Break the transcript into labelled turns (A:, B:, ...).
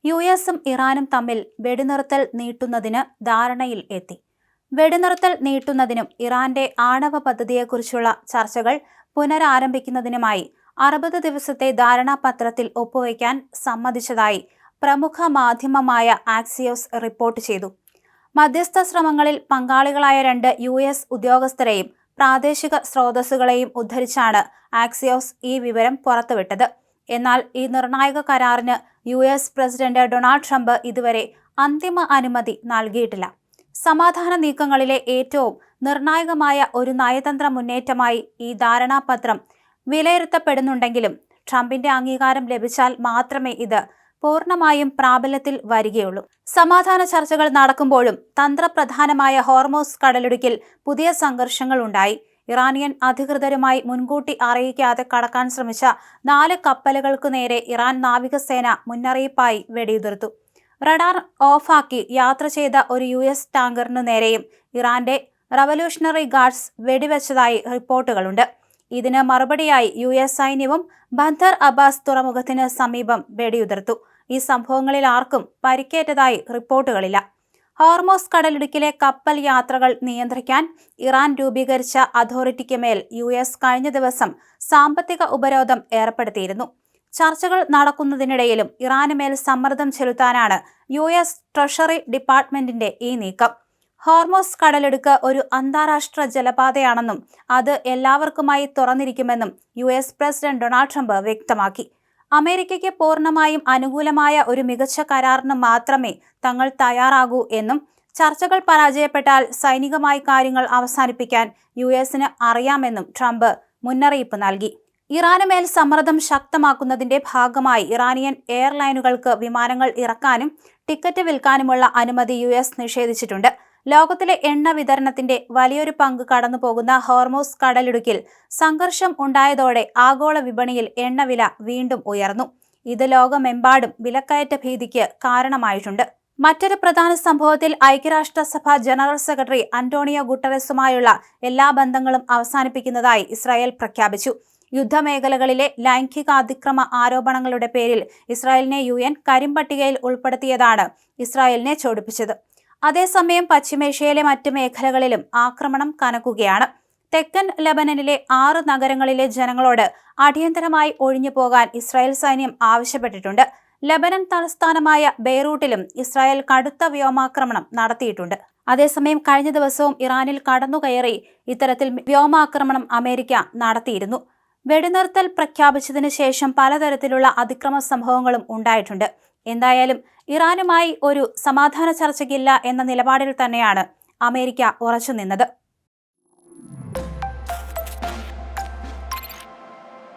A: യുഎസും ഇറാനും തമ്മിൽ വെടിനിർത്തൽ നീട്ടുന്നതിന് ധാരണയിൽ എത്തി. വെടിനിർത്തൽ നീട്ടുന്നതിനും ഇറാന്റെ ആണവ പദ്ധതിയെക്കുറിച്ചുള്ള ചർച്ചകൾ പുനരാരംഭിക്കുന്നതിനുമായി 60 ദിവസത്തെ ധാരണാപത്രത്തിൽ ഒപ്പുവയ്ക്കാൻ സമ്മതിച്ചതായി പ്രമുഖ മാധ്യമമായ ആക്സിയോസ് റിപ്പോർട്ട് ചെയ്തു. മധ്യസ്ഥ ശ്രമങ്ങളിൽ പങ്കാളികളായ 2 യുഎസ് ഉദ്യോഗസ്ഥരെയും പ്രാദേശിക സ്രോതസ്സുകളെയും ഉദ്ധരിച്ചാണ് ആക്സിയോസ് ഈ വിവരം പുറത്തുവിട്ടത്. എന്നാൽ ഈ നിർണായക കരാറിന് യുഎസ് പ്രസിഡന്റ് ഡൊണാൾഡ് ട്രംപ് ഇതുവരെ അന്തിമ അനുമതി നൽകിയിട്ടില്ല. സമാധാന നീക്കങ്ങളിലെ ഏറ്റവും നിർണായകമായ ഒരു നയതന്ത്ര മുന്നേറ്റമായി ഈ ധാരണാപത്രം വിലയിരുത്തപ്പെടുന്നുണ്ടെങ്കിലും ട്രംപിന്റെ അംഗീകാരം ലഭിച്ചാൽ മാത്രമേ ഇത് പൂർണ്ണമായും പ്രാബല്യത്തിൽ വരികയുള്ളൂ. സമാധാന ചർച്ചകൾ നടക്കുമ്പോഴും തന്ത്രപ്രധാനമായ ഹോർമൂസ് കടലിടുക്കിൽ പുതിയ സംഘർഷങ്ങൾ ഉണ്ടായി. ഇറാനിയൻ അധികൃതരുമായി മുൻകൂട്ടി അറിയിക്കാതെ കടക്കാൻ ശ്രമിച്ച 4 കപ്പലുകൾക്കു നേരെ ഇറാൻ നാവികസേന മുന്നറിയിപ്പായി വെടിയുതിർത്തു. റഡാർ ഓഫാക്കി യാത്ര ചെയ്ത ഒരു യുഎസ് ടാങ്കറിനു നേരെയും ഇറാന്റെ റവല്യൂഷണറി ഗാർഡ്സ് വെടിവെച്ചതായി റിപ്പോർട്ടുകളുണ്ട്. ഇതിന് മറുപടിയായി യുഎസ് സൈന്യവും ബന്ദർ അബ്ബാസ് തുറമുഖത്തിന് സമീപം വെടിയുതിർത്തു. ഈ സംഭവങ്ങളിൽ ആർക്കും പരിക്കേറ്റതായി റിപ്പോർട്ടുകളില്ല. ഹോർമൂസ് കടലിടുക്കിലെ കപ്പൽ യാത്രകൾ നിയന്ത്രിക്കാൻ ഇറാൻ രൂപീകരിച്ച അതോറിറ്റിക്ക് മേൽ യുഎസ് കഴിഞ്ഞ ദിവസം സാമ്പത്തിക ഉപരോധം ഏർപ്പെടുത്തിയിരുന്നു. ചർച്ചകൾ നടക്കുന്നതിനിടയിലും ഇറാന് മേൽ സമ്മർദ്ദം ചെലുത്താനാണ് യുഎസ് ട്രഷറി ഡിപ്പാർട്ട്മെന്റിന്റെ ഈ നീക്കം. ഹോർമൂസ് കടലിടുക്ക് ഒരു അന്താരാഷ്ട്ര ജലപാതയാണെന്നും അത് എല്ലാവർക്കുമായി തുറന്നിരിക്കുമെന്നും യുഎസ് പ്രസിഡന്റ് ഡൊണാൾഡ് ട്രംപ് വ്യക്തമാക്കി. അമേരിക്കയ്ക്ക് പൂർണ്ണമായും അനുകൂലമായ ഒരു മികച്ച കരാറിന് മാത്രമേ തങ്ങൾ തയ്യാറാകൂ എന്നും ചർച്ചകൾ പരാജയപ്പെട്ടാൽ സൈനികമായി കാര്യങ്ങൾ അവസാനിപ്പിക്കാൻ യുഎസിന് അറിയാമെന്നും ട്രംപ് മുന്നറിയിപ്പ് നൽകി. ഇറാന് മേൽ സമ്മർദ്ദം ശക്തമാക്കുന്നതിന്റെ ഭാഗമായി ഇറാനിയൻ എയർലൈനുകൾക്ക് വിമാനങ്ങൾ ഇറക്കാനും ടിക്കറ്റ് വിൽക്കാനുമുള്ള അനുമതി യുഎസ് നിഷേധിച്ചിട്ടുണ്ട്. ലോകത്തിലെ എണ്ണ വിതരണത്തിന്റെ വലിയൊരു പങ്ക് കടന്നുപോകുന്ന ഹോർമൂസ് കടലിടുക്കിൽ സംഘർഷം ഉണ്ടായതോടെ ആഗോള വിപണിയിൽ എണ്ണവില വീണ്ടും ഉയർന്നു. ഇത് ലോകമെമ്പാടും വിലക്കയറ്റ ഭീതിക്ക് കാരണമായിട്ടുണ്ട്. മറ്റൊരു പ്രധാന സംഭവത്തിൽ ഐക്യരാഷ്ട്രസഭ ജനറൽ സെക്രട്ടറി അന്റോണിയോ ഗുട്ടറസുമായുള്ള എല്ലാ ബന്ധങ്ങളും അവസാനിപ്പിക്കുന്നതായി ഇസ്രായേൽ പ്രഖ്യാപിച്ചു. യുദ്ധമേഖലകളിലെ ലൈംഗിക അതിക്രമ ആരോപണങ്ങളുടെ പേരിൽ ഇസ്രായേലിനെ UN കരിമ്പട്ടികയിൽ ഉൾപ്പെടുത്തിയതാണ് ഇസ്രായേലിനെ ചൊടിപ്പിച്ചത്. അതേസമയം പശ്ചിമേഷ്യയിലെ മറ്റ് മേഖലകളിലും ആക്രമണം കനക്കുകയാണ്. തെക്കൻ ലെബനനിലെ 6 നഗരങ്ങളിലെ ജനങ്ങളോട് അടിയന്തരമായി ഒഴിഞ്ഞു പോകാൻ ഇസ്രായേൽ സൈന്യം ആവശ്യപ്പെട്ടിട്ടുണ്ട്. ലെബനൻ തലസ്ഥാനമായ ബെയ്റൂട്ടിലും ഇസ്രായേൽ കടുത്ത വ്യോമാക്രമണം നടത്തിയിട്ടുണ്ട്. അതേസമയം കഴിഞ്ഞ ദിവസവും ഇറാനിൽ കടന്നുകയറി ഇത്തരത്തിൽ വ്യോമാക്രമണം അമേരിക്ക നടത്തിയിരുന്നു. വെടിനിർത്തൽ പ്രഖ്യാപിച്ചതിന് ശേഷം പലതരത്തിലുള്ള അതിക്രമ സംഭവങ്ങളും ഉണ്ടായിട്ടുണ്ട്. എന്തായാലും ഇറാനുമായി ഒരു സമാധാന ചർച്ചയ്ക്കില്ല എന്ന നിലപാടിൽ തന്നെയാണ് അമേരിക്ക ഉറച്ചുനിന്നത്.